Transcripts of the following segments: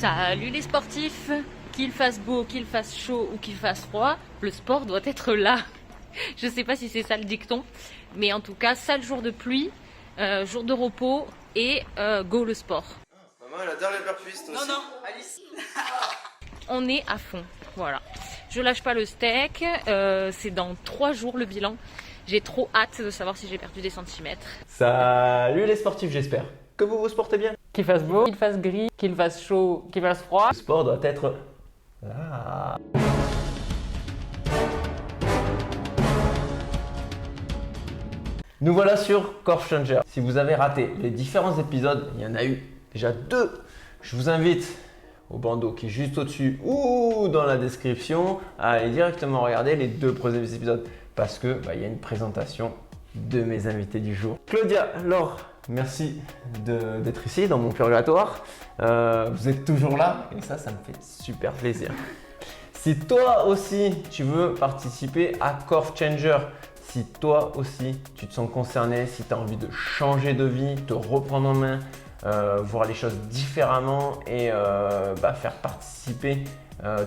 Salut les sportifs! Qu'il fasse beau, qu'il fasse chaud ou qu'il fasse froid, le sport doit être là. Je sais pas si c'est ça le dicton, mais en tout cas, sale jour de pluie, jour de repos et go le sport. Maman, elle adore les burpees, toi aussi. Non, Alice. On est à fond, voilà. Je lâche pas le steak, c'est dans 3 jours le bilan. J'ai trop hâte de savoir si j'ai perdu des centimètres. Salut les sportifs, j'espère que vous vous portez bien. Qu'il fasse beau, qu'il fasse gris, qu'il fasse chaud, qu'il fasse froid. Le sport doit être là. Nous voilà sur Core Changer. Si vous avez raté les différents épisodes, il y en a eu déjà 2. Je vous invite au bandeau qui est juste au-dessus ou dans la description à aller directement regarder les 2 premiers épisodes parce que il y a une présentation de mes invités du jour. Claudia, Laure, merci d'être ici dans mon purgatoire. Vous êtes toujours là et ça me fait super plaisir. Si toi aussi tu veux participer à Core Changer, si toi aussi tu te sens concerné, si tu as envie de changer de vie, te reprendre en main, voir les choses différemment et faire participer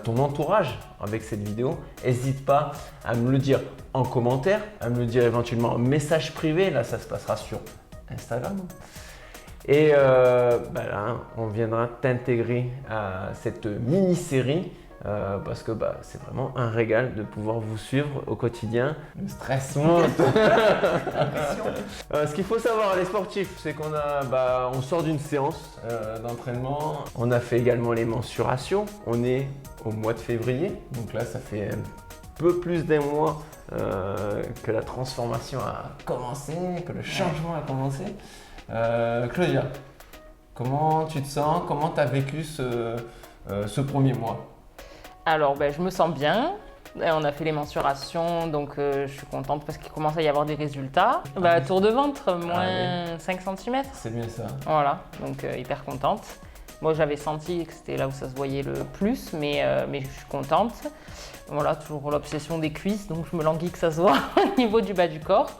ton entourage avec cette vidéo, n'hésite pas à me le dire en commentaire, à me le dire éventuellement en message privé. Là, ça se passera sur Instagram. Et là, on viendra t'intégrer à cette mini-série parce que c'est vraiment un régal de pouvoir vous suivre au quotidien. Le stress monte. Ce qu'il faut savoir les sportifs, c'est qu'on on sort d'une séance d'entraînement. On a fait également les mensurations. On est au mois de février, donc là ça fait un peu plus d'un mois que la transformation a commencé, que le changement a commencé. Claudia, comment tu te sens? Comment tu as vécu ce premier mois? Alors, je me sens bien. On a fait les mensurations, donc je suis contente parce qu'il commence à y avoir des résultats. Tour de ventre, moins 5 cm. C'est bien ça. Voilà, donc hyper contente. Moi, j'avais senti que c'était là où ça se voyait le plus, mais je suis contente. Voilà, toujours l'obsession des cuisses, donc je me languis que ça se voit au niveau du bas du corps.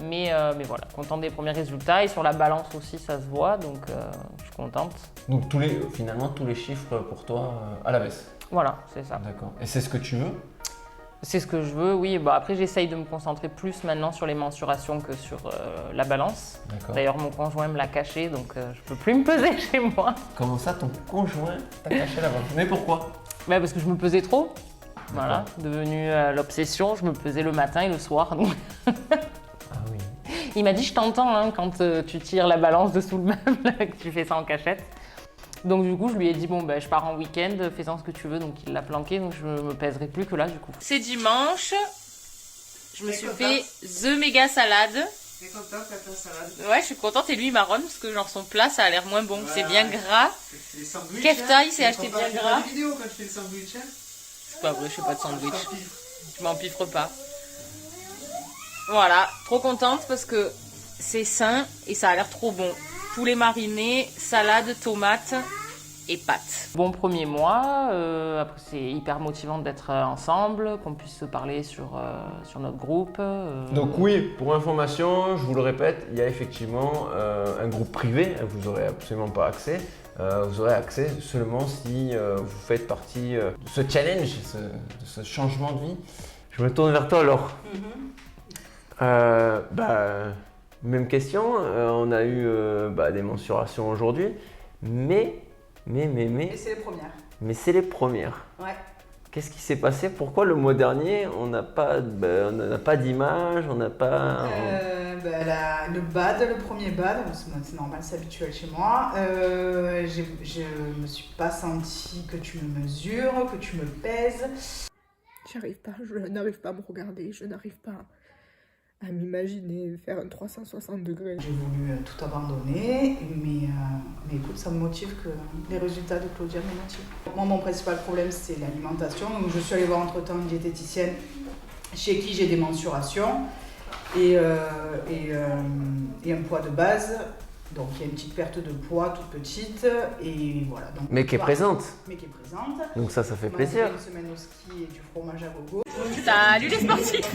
Mais voilà, contente des premiers résultats. Et sur la balance aussi, ça se voit, donc je suis contente. Donc finalement, tous les chiffres pour toi à la baisse. Voilà, c'est ça. D'accord. Et c'est ce que tu veux? C'est ce que je veux, oui. Après, j'essaye de me concentrer plus maintenant sur les mensurations que sur la balance. D'ailleurs, mon conjoint me l'a caché, donc je ne peux plus me peser chez moi. Comment ça, ton conjoint t'a caché la balance? Mais pourquoi? Parce que je me pesais trop. Voilà, devenu l'obsession. Je me pesais le matin et le soir. Donc... Ah oui. Il m'a dit, je t'entends quand tu tires la balance dessous le meuble, que tu fais ça en cachette. Donc du coup, je lui ai dit, je pars en week-end, fais-en ce que tu veux. Donc il l'a planqué, donc je me pèserai plus que là du coup. C'est dimanche, je me suis fait The Méga Salade. T'es contente avec ta salade? Ouais, je suis contente et lui il marronne parce que genre son plat ça a l'air moins bon, c'est bien gras. Les sandwichs. Kefta, il s'est acheté bien gras. Des vidéos quand tu fais le sandwich. C'est pas vrai, je fais pas de sandwich. Je m'empiffre pas. Voilà, trop contente parce que c'est sain et ça a l'air trop bon. Poulet mariné, salade, tomates et pâtes. Bon premier mois, après c'est hyper motivant d'être ensemble, qu'on puisse se parler sur notre groupe. Donc oui, pour information, je vous le répète, il y a effectivement un groupe privé, vous n'aurez absolument pas accès. Vous aurez accès seulement si vous faites partie de ce challenge, de ce changement de vie. Je me tourne vers toi Laure. Même question, on a eu des mensurations aujourd'hui, mais c'est les premières. Mais c'est les premières. Ouais. Qu'est-ce qui s'est passé? Pourquoi le mois dernier on n'a pas d'image, on n'a pas… Le BAD, le premier BAD, c'est normal, c'est habituel chez moi. Je me suis pas sentie que tu me mesures, que tu me pèses. J'arrive pas, je n'arrive pas à me regarder, je n'arrive pas à m'imaginer faire un 360 degrés. J'ai voulu tout abandonner, mais écoute, ça me motive que les résultats de Claudia me motivent. Moi, mon principal problème, c'est l'alimentation. Donc, je suis allée voir entre-temps une diététicienne chez qui j'ai des mensurations et un poids de base. Donc il y a une petite perte de poids toute petite et voilà. Donc, Mais qui est présente. Mais qui est présente. Donc ça fait On a plaisir. fait une semaine au ski et du fromage à gogo. Salut les sportifs.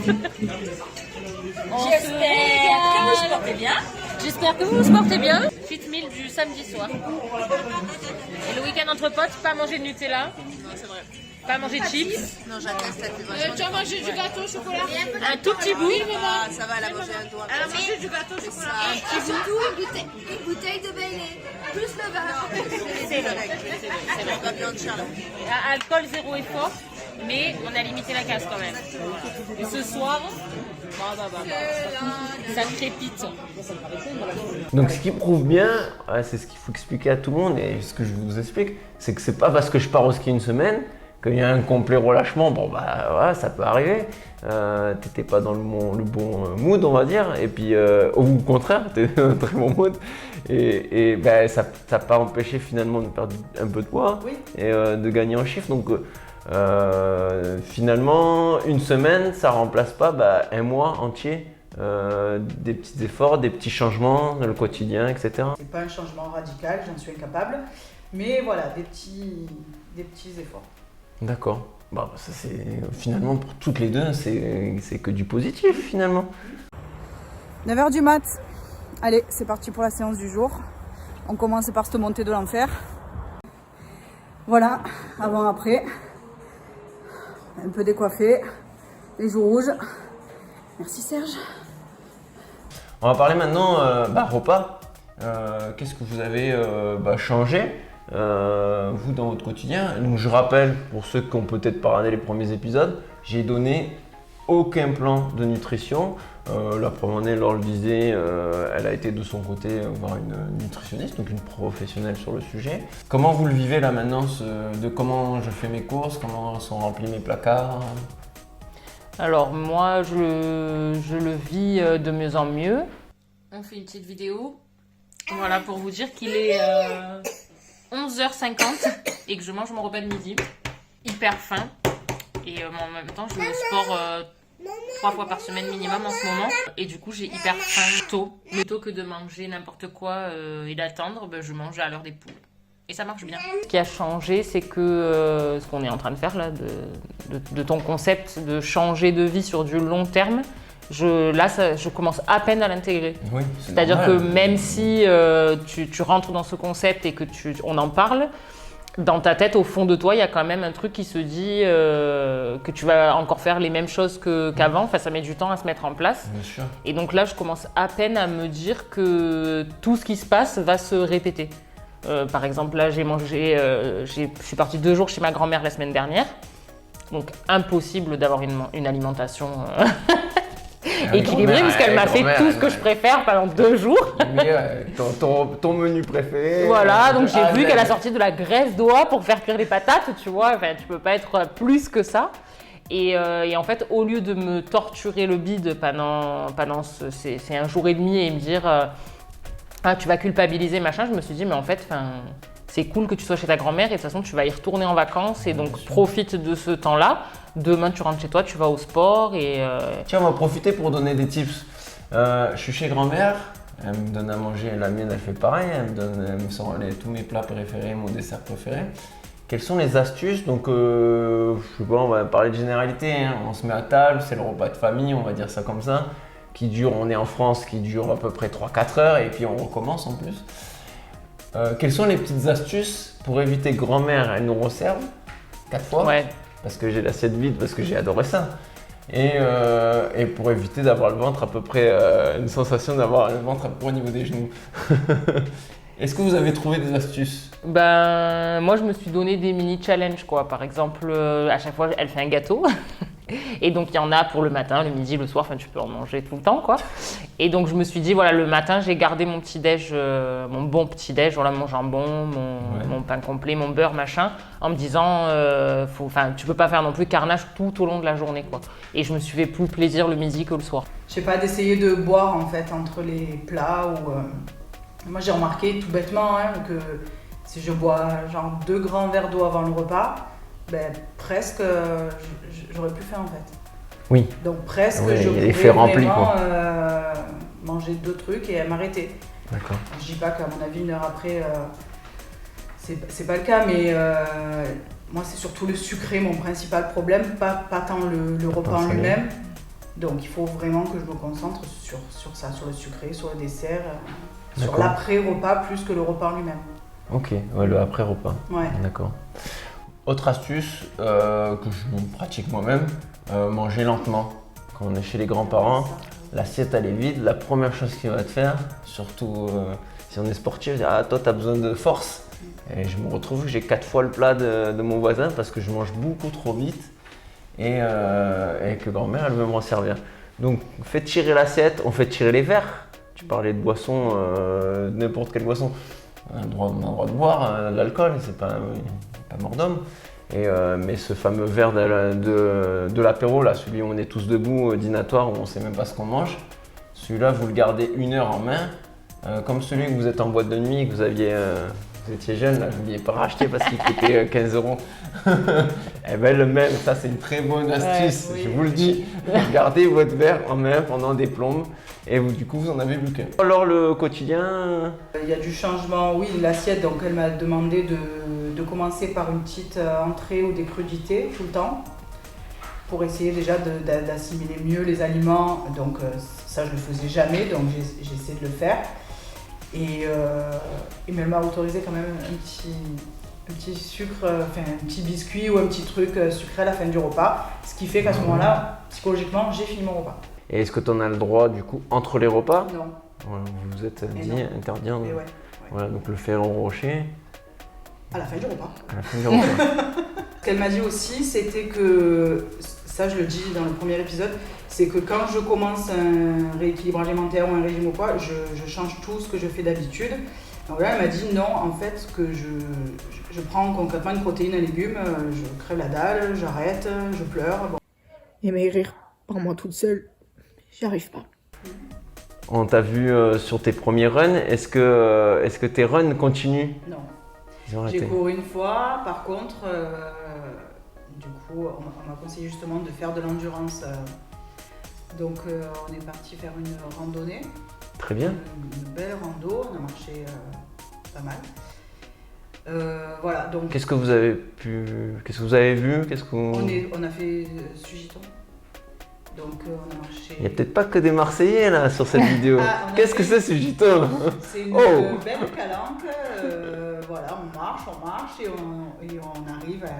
J'espère que vous vous portez bien. Cheat meal du samedi soir. Et le week-end entre potes, pas manger de Nutella. Non, c'est vrai. Pas manger de chips. Non, j'atteste. Tu as mangé du gâteau au chocolat? Un tout petit bout. Ah, ça va, elle a mangé un doigt. Elle a mangé du gâteau au chocolat. Ça, Et surtout une bouteille de Bailey, plus le verre. c'est la viande Charlotte. Alcool zéro effort, mais on a limité la casse quand même. Et ce soir, ça crépite. Donc ce qui prouve bien, c'est ce qu'il faut expliquer à tout le monde et ce que je vous explique, c'est que c'est pas parce que je pars au ski une semaine qu'il y a un complet relâchement. Bon bah voilà, ça peut arriver. T'étais pas dans le bon mood, on va dire, et puis au contraire, t'étais dans un très bon mood. Et ben, ça t'a pas empêché finalement de perdre un peu de poids et de gagner en chiffre. Donc finalement, une semaine, ça remplace pas un mois entier. Des petits efforts, des petits changements dans le quotidien, etc. C'est pas un changement radical, j'en suis incapable, mais voilà, des petits efforts. D'accord. Bah, ça c'est finalement pour toutes les deux, c'est que du positif finalement. 9h du mat. Allez, c'est parti pour la séance du jour. On commence par cette montée de l'enfer. Voilà, avant-après. Un peu décoiffé, les joues rouges. Merci Serge. On va parler maintenant repas. Qu'est-ce que vous avez changé vous dans votre quotidien? Donc je rappelle pour ceux qui ont peut-être pas regardé les premiers épisodes, j'ai donné aucun plan de nutrition. La première année, Laure le disait, elle a été de son côté voir une nutritionniste, donc une professionnelle sur le sujet. Comment vous le vivez là maintenant, de comment je fais mes courses, comment sont remplis mes placards? Alors moi, je le vis de mieux en mieux. On fait une petite vidéo, voilà, pour vous dire qu'il est 11h50 et que je mange mon repas de midi, hyper faim. Et en même temps, je vais au sport 3 fois par semaine minimum en ce moment. Et du coup, j'ai hyper faim tôt. Plutôt que de manger n'importe quoi et d'attendre, je mange à l'heure des poules. Et ça marche bien. Ce qui a changé, c'est que ce qu'on est en train de faire là, de ton concept de changer de vie sur du long terme, je commence à peine à l'intégrer. Oui, c'est-à-dire que même si tu rentres dans ce concept et que on en parle, dans ta tête, au fond de toi, il y a quand même un truc qui se dit que tu vas encore faire les mêmes choses qu'avant. Enfin, ça met du temps à se mettre en place. Bien sûr. Et donc là, je commence à peine à me dire que tout ce qui se passe va se répéter. Par exemple, là, je suis partie 2 jours chez ma grand-mère la semaine dernière. Donc, impossible d'avoir une alimentation équilibrée, puisqu'elle m'a fait tout ce que je préfère pendant 2 jours. ton menu préféré. Voilà, donc j'ai vu qu'elle a sorti de la graisse d'oie pour faire cuire les patates, tu vois. Enfin, tu peux pas être plus que ça. Et en fait, au lieu de me torturer le bide pendant c'est 1 jour et demi et me dire tu vas culpabiliser, machin, je me suis dit, mais en fait, c'est cool que tu sois chez ta grand-mère et de toute façon, tu vas y retourner en vacances et donc profite de ce temps-là. Demain, tu rentres chez toi, tu vas au sport et… Tiens, on va profiter pour donner des tips. Je suis chez grand-mère, elle me donne à manger, la mienne, elle fait pareil, elle me sort tous mes plats préférés, mon dessert préféré. Quelles sont les astuces? Donc, je sais pas, on va parler de généralité, hein. On se met à table, c'est le repas de famille, on va dire ça comme ça, on est en France, qui dure à peu près 3-4 heures et puis on recommence en plus. Quelles sont les petites astuces pour éviter que grand-mère, elle nous resserve 4 fois? Ouais. Parce que j'ai l'assiette vide, parce que j'ai adoré ça. Et pour éviter d'avoir le ventre à peu près, une sensation d'avoir le ventre à peu près au niveau des genoux. Est-ce que vous avez trouvé des astuces? Moi, je me suis donné des mini-challenges, quoi. Par exemple, à chaque fois, elle fait un gâteau. Et donc, il y en a pour le matin, le midi, le soir. Enfin, tu peux en manger tout le temps, quoi. Et donc, je me suis dit, voilà, le matin, j'ai gardé mon petit-déj, mon bon petit-déj. Voilà, mon jambon, mon pain complet, mon beurre, machin. En me disant, tu peux pas faire non plus carnage tout au long de la journée, quoi. Et je me suis fait plus plaisir le midi que le soir. Je sais pas, d'essayer de boire, en fait, entre les plats ou… Moi, j'ai remarqué tout bêtement que si je bois genre 2 grands verres d'eau avant le repas, presque j'aurais plus faim en fait. Oui. Donc presque Oui, je il y a pourrais l'effet rempli, vraiment quoi. manger 2 trucs et m'arrêter. D'accord. Je dis pas qu'à mon avis, 1 heure après, c'est pas le cas, mais moi, c'est surtout le sucré mon principal problème, pas tant le repas en lui-même. Donc, il faut vraiment que je me concentre sur ça, sur le sucré, sur le dessert, sur l'après-repas plus que le repas en lui-même. Ok, ouais, le après-repas. Ouais. D'accord. Autre astuce que je pratique moi-même, manger lentement. Quand on est chez les grands-parents, l'assiette elle est vide, la première chose qu'il va te faire, surtout si on est sportif, dire ah toi t'as besoin de force. Et je me retrouve que j'ai 4 fois le plat de mon voisin parce que je mange beaucoup trop vite et que grand-mère elle veut me resservir. Donc on fait tirer l'assiette, on fait tirer les verres. Tu parlais de boisson, n'importe quelle boisson. On a le droit de boire de l'alcool, c'est pas mort d'homme. Mais ce fameux verre de l'apéro, là, celui où on est tous debout, dînatoire, où on ne sait même pas ce qu'on mange, celui-là, vous le gardez 1 heure en main, comme celui que vous êtes en boîte de nuit, que vous étiez jeune, là, vous ne l'aviez pas racheté parce qu'il coûtait 15 €. Eh bien, le même, ça c'est une très bonne astuce, je vous le dis. Gardez votre verre en main pendant des plombes et du coup, vous en avez plus qu'un. Alors, le quotidien. Il y a du changement, oui, l'assiette, donc elle m'a demandé de commencer par une petite entrée ou des crudités tout le temps pour essayer déjà d'assimiler mieux les aliments. Donc ça je ne le faisais jamais, donc j'ai essayé de le faire. Et elle m'a autorisé quand même un petit sucre, enfin un petit biscuit ou un petit truc sucré à la fin du repas. Ce qui fait qu'à ce moment-là, psychologiquement, j'ai fini mon repas. Et est-ce que tu en as le droit du coup entre les repas? Non. Voilà, vous vous êtes dit non. interdit. Ouais. Voilà, donc le Ferrero Rocher. À la fin du repas. À la fin du repas. Ce qu'elle m'a dit aussi, c'était que, ça je le dis dans le premier épisode, c'est que quand je commence un rééquilibrage alimentaire ou un régime au poids, je change tout ce que je fais d'habitude. Donc là, elle m'a dit non, en fait, que je prends concrètement une protéine, un légume, je crève la dalle, j'arrête, je pleure. Bon. Et maigrir par moi toute seule, j'y arrive pas. On t'a vu sur tes premiers runs, est-ce que tes runs continuent? Non. Ils ont arrêté. J'ai couru une fois, par contre, du coup, on m'a conseillé justement de faire de l'endurance. Donc, on est parti faire une randonnée. Très bien. Une belle rando, on a marché pas mal. Voilà, donc. Qu'est-ce que vous avez vu? On a fait Sugiton. Donc, on a marché. Il n'y a peut-être pas que des Marseillais là sur cette vidéo. Qu'est-ce que c'est Sugiton? C'est une belle calanque. Voilà, on marche et on arrive à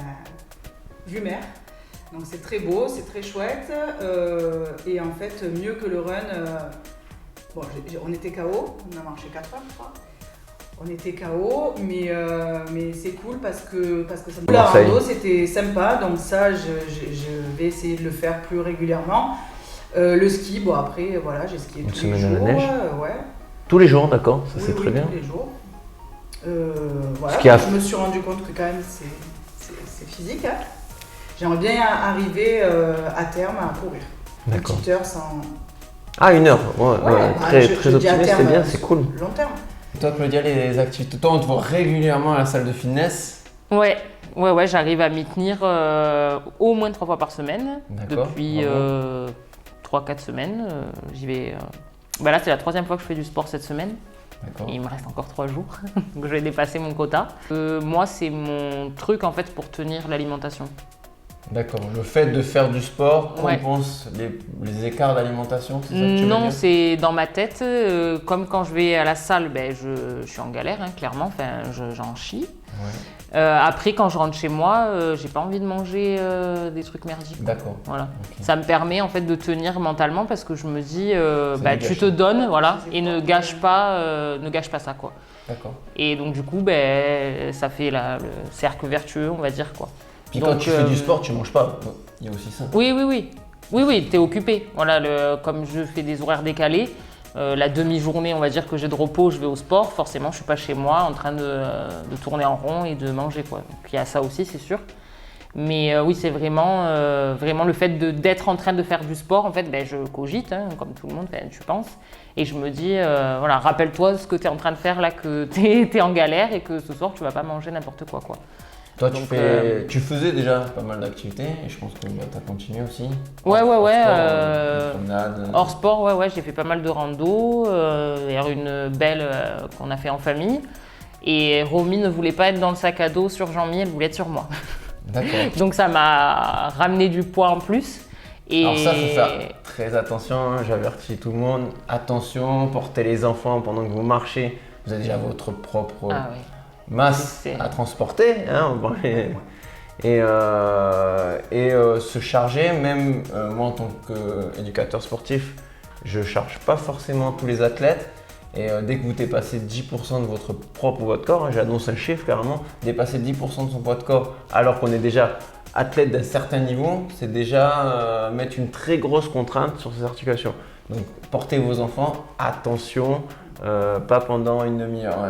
Vumer. Donc c'est très beau, c'est très chouette. Et en fait, mieux que le run, bon, on était KO, on a marché 4 heures, je crois. On était KO, mais c'est cool parce que ça me... La rando, c'était sympa, donc ça, je vais essayer de le faire plus régulièrement. Le ski, bon après, voilà, j'ai skié tous les jours. Une semaine à la neige. Ouais. Tous les jours, d'accord, ça Oui, c'est très bien. Tous les jours. Voilà, je me suis rendu compte que quand même c'est physique. Hein. J'aimerais bien arriver à terme à courir. D'accord. Une petite heure sans... Ah, 1 heure, ouais, très optimiste, c'est bien, c'est cool. Long terme. Toi Claudia, les activités, toi on te voit régulièrement à la salle de fitness? Ouais, j'arrive à m'y tenir au moins 3 fois par semaine. D'accord, depuis 3-4 semaines. J'y vais. Là, c'est la 3e fois que je fais du sport cette semaine. Et il me reste encore 3 jours, donc je vais dépasser mon quota. Moi, c'est mon truc en fait pour tenir l'alimentation. D'accord, le fait de faire du sport compense les écarts d'alimentation, c'est ça que tu veux dire? Non, c'est dans ma tête. Comme quand je vais à la salle, je suis en galère, hein, clairement, enfin, j'en chie. Ouais. Après, quand je rentre chez moi, j'ai pas envie de manger des trucs merdiques. D'accord. Voilà. Okay. Ça me permet en fait de tenir mentalement parce que je me dis, tu te donnes, voilà, et ne gâche pas ça, quoi. D'accord. Et donc du coup, ça fait le cercle vertueux, on va dire, quoi. Puis quand tu fais du sport, tu manges pas. Il y a aussi ça. Oui, t'es occupé. Voilà, comme je fais des horaires décalés, la demi-journée, on va dire que j'ai de repos, je vais au sport. Forcément, je suis pas chez moi en train de tourner en rond et de manger, quoi. Donc il y a ça aussi, c'est sûr. Mais oui, c'est vraiment le fait d'être en train de faire du sport. En fait, je cogite, hein, comme tout le monde, je pense. Et je me dis, voilà, rappelle-toi ce que tu es en train de faire là, que tu es en galère et que ce soir, tu vas pas manger n'importe quoi. Toi, Donc, tu faisais déjà pas mal d'activités et je pense que tu as continué aussi. Ouais. Promenade. Hors sport, ouais, j'ai fait pas mal de rando. D'ailleurs, une belle qu'on a fait en famille. Et Romy ne voulait pas être dans le sac à dos sur Jean-Mi, elle voulait être sur moi. D'accord. Donc ça m'a ramené du poids en plus. Et... Alors ça, faut faire très attention, hein. J'avertis tout le monde. Attention, portez les enfants pendant que vous marchez. Vous avez déjà votre propre masse à transporter. Hein, et se charger, même moi en tant qu'éducateur sportif, je ne charge pas forcément tous les athlètes. Et dès que vous dépassez 10% de votre corps, hein, j'annonce un chiffre carrément, dépasser 10% de son poids de corps alors qu'on est déjà athlète d'un certain niveau, c'est déjà mettre une très grosse contrainte sur ses articulations. Donc portez vos enfants, attention, pas pendant une demi-heure,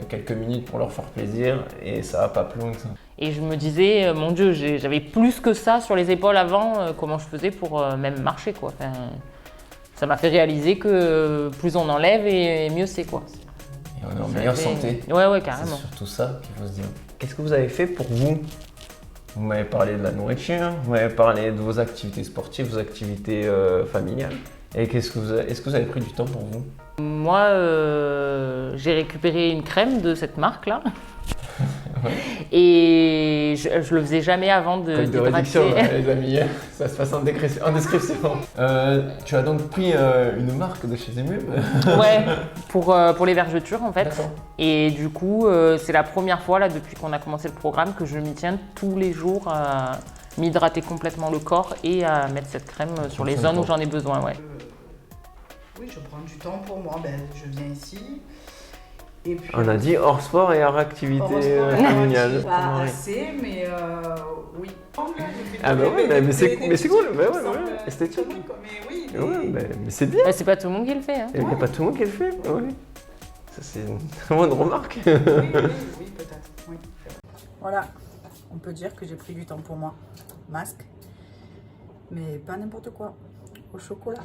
quelques minutes pour leur faire plaisir et ça va pas plus loin que ça. Et je me disais, mon Dieu, j'avais plus que ça sur les épaules avant, comment je faisais pour même marcher, quoi. Enfin, ça m'a fait réaliser que plus on enlève et mieux c'est, quoi. Et on est en meilleure santé. Ouais, carrément. C'est surtout ça qu'il faut se dire. Qu'est-ce que vous avez fait pour vous? Vous m'avez parlé de la nourriture, vous m'avez parlé de vos activités sportives, vos activités familiales. Et est-ce que vous avez pris du temps pour vous? Moi, j'ai récupéré une crème de cette marque-là. Ouais. Et je le faisais jamais avant de Code de réduction, les amis, ça se passe en description. Tu as donc pris une marque de chez Emule? Ouais, pour les vergetures en fait. D'accord. Et du coup, c'est la première fois là depuis qu'on a commencé le programme que je m'y tiens tous les jours à m'hydrater complètement le corps et à mettre cette crème sur les zones où j'en ai besoin. Ouais. Oui, je prends du temps pour moi. Je viens ici. Et puis, On a dit hors sport et hors activité familiale. Pas assez, mais oui. Ah bah ouais, mais c'est cool, esthétique. Mais oui, mais c'est bien. C'est pas tout le monde qui le fait. Hein. Il n'y a pas tout le monde qui le fait. Oui. Ça c'est une très bonne remarque. Oui, peut-être. Oui. Voilà, on peut dire que j'ai pris du temps pour moi. Masque, mais pas n'importe quoi. Au chocolat.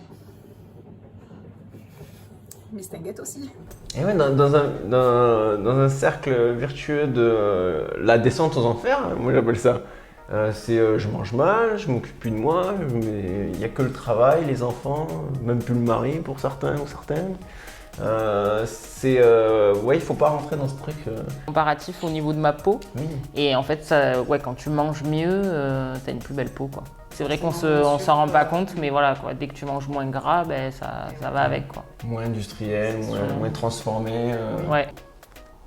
Mistinguette aussi. Et ouais, dans un cercle vertueux de la descente aux enfers, moi j'appelle ça. Je mange mal, je m'occupe plus de moi, il n'y a que le travail, les enfants, même plus le mari pour certains ou certaines. Il faut pas rentrer dans ce truc. Comparatif au niveau de ma peau. Oui. Et en fait, quand tu manges mieux, t'as une plus belle peau, quoi. C'est vrai qu'on s'en rend pas compte, mais voilà, quoi. Dès que tu manges moins gras, ça va avec, quoi. Moins industriel, moins transformé. Ouais.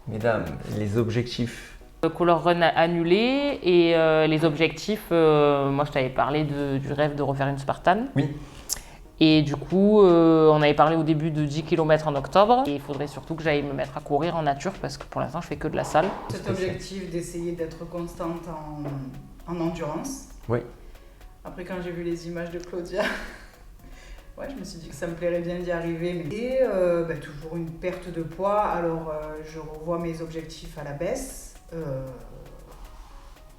Mesdames, les objectifs. Color Run annulé et les objectifs, moi je t'avais parlé du rêve de refaire une Spartan. Oui. Et du coup, on avait parlé au début de 10 km en octobre. Et il faudrait surtout que j'aille me mettre à courir en nature parce que pour l'instant, je fais que de la salle. Cet objectif d'essayer d'être constante en endurance. Oui. Après, quand j'ai vu les images de Claudia, je me suis dit que ça me plairait bien d'y arriver. Et toujours une perte de poids. Alors, je revois mes objectifs à la baisse.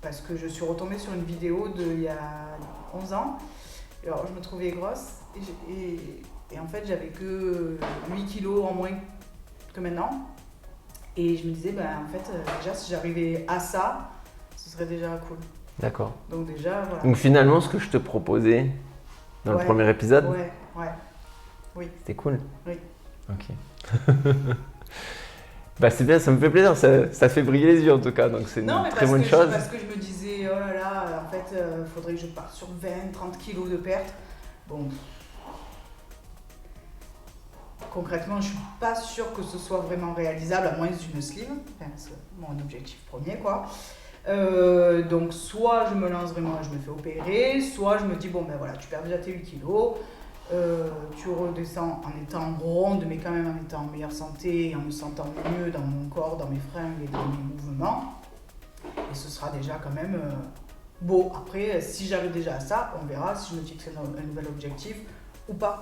Parce que je suis retombée sur une vidéo d'il y a 11 ans. Alors, je me trouvais grosse et en fait, j'avais que 8 kilos en moins que maintenant. Et je me disais, en fait, déjà, si j'arrivais à ça, ce serait déjà cool. D'accord. Donc déjà, voilà. Donc finalement, ce que je te proposais dans le premier épisode, oui. C'était cool. Oui. Ok. C'est bien, ça me fait plaisir, ça fait briller les yeux en tout cas, donc c'est une très bonne chose. Parce que je me disais, oh là là, en fait, faudrait que je parte sur 20-30 kilos de perte. Bon. Concrètement, je suis pas sûre que ce soit vraiment réalisable, à moins d'une sleeve. Enfin, c'est mon objectif premier, quoi. Donc, soit je me lance vraiment et je me fais opérer, soit je me dis, tu perds déjà tes 8 kilos. Tu redescends en étant ronde, mais quand même en étant en meilleure santé et en me sentant mieux dans mon corps, dans mes fringues et dans mes mouvements. Et ce sera déjà quand même beau. Après, si j'arrive déjà à ça, on verra si je me fixe un nouvel objectif ou pas.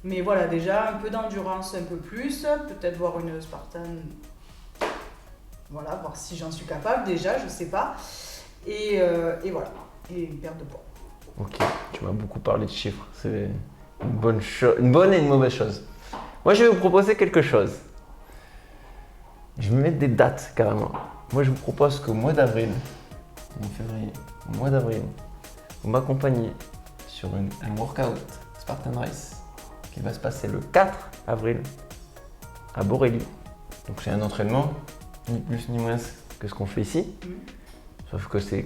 Mais voilà, déjà un peu d'endurance, un peu plus, peut-être voir une Spartan, voilà, voir si j'en suis capable déjà, je sais pas. Et voilà, et une perte de poids. Ok, tu m'as beaucoup parlé de chiffres, c'est une bonne et une mauvaise chose. Moi, je vais vous proposer quelque chose. Je vais mettre des dates carrément. Moi, je vous propose qu'au mois d'avril, au mois d'avril, vous m'accompagnez sur un workout Spartan Race qui va se passer le 4 avril à Borély. Donc, c'est un entraînement, ni plus ni moins que ce qu'on fait ici. Sauf que c'est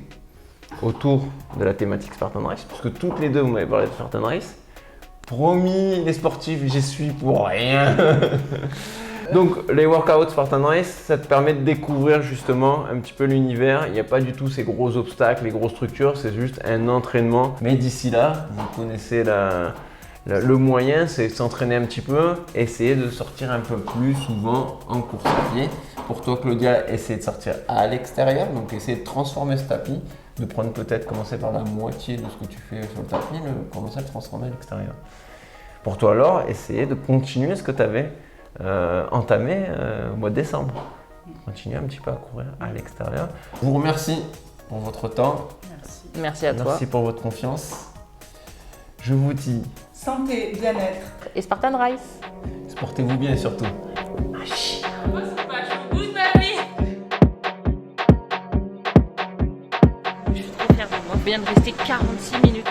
autour de la thématique Spartan Race, puisque toutes les deux, vous m'avez parlé de Spartan Race. Promis, les sportifs, j'y suis pour rien. Donc, les workouts Spartan Race, ça te permet de découvrir justement un petit peu l'univers. Il n'y a pas du tout ces gros obstacles, les grosses structures, c'est juste un entraînement. Mais d'ici là, vous connaissez le moyen, c'est s'entraîner un petit peu, essayer de sortir un peu plus souvent en course à pied. Pour toi, Claudia, essayer de sortir à l'extérieur, donc essayer de transformer ce tapis, de prendre peut-être, commencer par la moitié de ce que tu fais sur le tapis, commencer à le transformer à l'extérieur. Pour toi, alors, essayer de continuer ce que tu avais entamé au mois de décembre. Continuer un petit peu à courir à l'extérieur. Je vous remercie pour votre temps. Merci. Merci à toi. Merci pour votre confiance. Je vous dis Santé, bien-être. Et Spartan Race. portez-vous bien surtout. Moi, c'est vachement goût de ma vie. Je suis trop fière de moi. Je viens de rester 46 minutes.